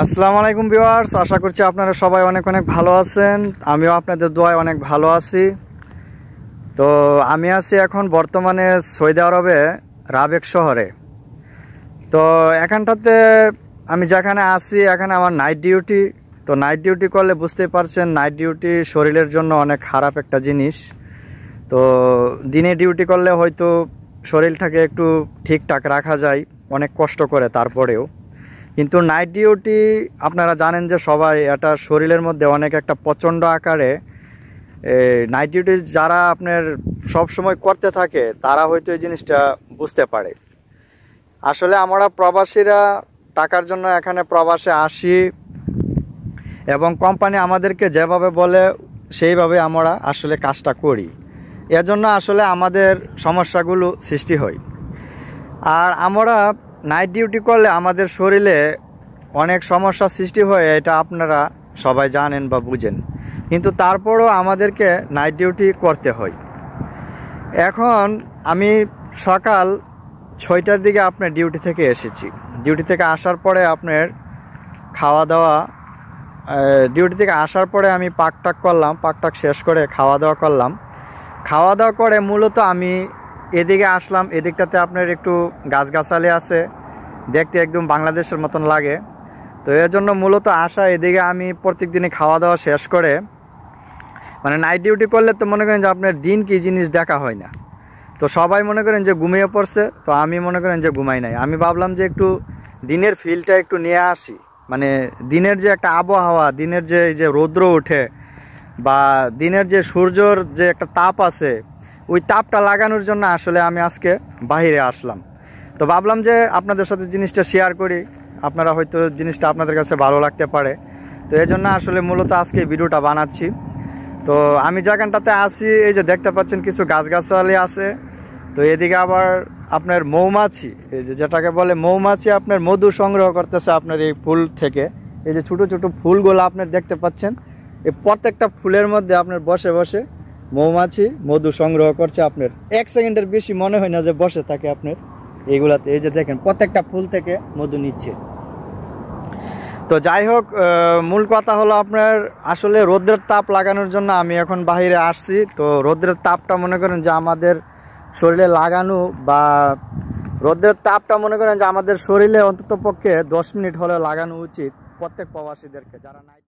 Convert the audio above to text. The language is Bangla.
আসসালামু আলাইকুম ভিউয়ার্স, আশা করছি আপনারা সবাই অনেক অনেক ভালো আছেন। আমিও আপনাদের দোয়ায় অনেক ভালো আছি। তো আমি আছি এখন বর্তমানে সৌদি আরবে রাবেক শহরে। তো এখানটাতে আমি যেখানে আছি এখানে আমার নাইট ডিউটি। তো নাইট ডিউটি করলে বুঝতেই পারছেন নাইট ডিউটি শরীরের জন্য অনেক খারাপ একটা জিনিস। তো দিনে ডিউটি করলে হয়তো শরীরটাকে একটু ঠিকঠাক রাখা যায় অনেক কষ্ট করে, তারপরেও কিন্তু নাইট ডিউটি আপনারা জানেন যে সবাই এটা শরীরের মধ্যে অনেক একটা প্রচণ্ড আকারে নাইট ডিউটি যারা আপনার সব সময় করতে থাকে তারা হয়তো এই জিনিসটা বুঝতে পারে। আসলে আমরা প্রবাসীরা টাকার জন্য এখানে প্রবাসে আসি এবং কোম্পানি আমাদেরকে যেভাবে বলে সেইভাবে আমরা আসলে কাজটা করি। এজন্য আসলে আমাদের সমস্যাগুলো সৃষ্টি হয়। আর আমরা নাইট ডিউটি করলে আমাদের শরীরে অনেক সমস্যা সৃষ্টি হয়, এটা আপনারা সবাই জানেন বা বুঝেন, কিন্তু তারপরও আমাদেরকে নাইট ডিউটি করতে হয়। এখন আমি সকাল 6টার দিকে আপনার ডিউটি থেকে এসেছি। ডিউটি থেকে আসার পরে আপনার খাওয়া দাওয়া, ডিউটি থেকে আসার পরে আমি পাকটাক করলাম, পাকটাক শেষ করে খাওয়া দাওয়া করলাম। খাওয়া দাওয়া করে মূলত আমি এদিকে আসলাম। এদিকটাতে আপনার একটু গাছগাছালি আছে, দেখতে একদম বাংলাদেশের মতন লাগে। তো এর জন্য মূলত আসা এদিকে। আমি প্রত্যেক দিনই খাওয়া দাওয়া শেষ করে, মানে নাইট ডিউটি করলে তো মনে করেন যে আপনার দিন কি জিনিস দেখা হয় না। তো সবাই মনে করেন যে ঘুমিয়ে পড়ছে, তো আমি মনে করেন যে ঘুমাই নাই। আমি ভাবলাম যে একটু দিনের ফিলটা একটু নিয়ে আসি, মানে দিনের যে একটা আবহাওয়া, দিনের যে এই যে রৌদ্র ওঠে বা দিনের যে সূর্যর যে একটা তাপ আছে, ওই তাপটা লাগানোর জন্য আসলে আমি আজকে বাইরে আসলাম। তো ভাবলাম যে আপনাদের সাথে জিনিসটা শেয়ার করি, আপনারা হয়তো জিনিসটা আপনাদের কাছে ভালো লাগতে পারে। তো এই জন্য আসলে মূলত আজকে ভিডিওটা বানাচ্ছি। তো আমি যেখানটাতে আছি এই যে দেখতে পাচ্ছেন কিছু গাছগাছালি আছে। তো এদিকে আবার আপনার মৌমাছি, এই যে যেটাকে বলে মৌমাছি, আপনার মধু সংগ্রহ করতেছে আপনার এই ফুল থেকে। এই যে ছোটো ছোটো ফুলগুলো আপনার দেখতে পাচ্ছেন, এই প্রত্যেকটা ফুলের মধ্যে আপনার বসে বসে মৌমাছি মধু সংগ্রহ করছে। আপনার 1 সেকেন্ডের বেশি মনে হয় না যে বসে থাকে আপনার এইগুলাতে। এই যে দেখেন প্রত্যেকটা ফুল থেকে মধু নিচ্ছে। তো যাই হোক, মূল কথা হলো আপনার আসলে রোদ্রের তাপ লাগানোর জন্য আমি এখন বাইরে আসছি। তো রোদ্রের তাপটা মনে করেন যে আমাদের শরীরে লাগানো, বা রোদ্রের তাপটা মনে করেন যে আমাদের শরীরে অন্তত পক্ষে 10 মিনিট হলে লাগানো উচিত প্রত্যেক প্রবাসীদেরকে যারা নাইট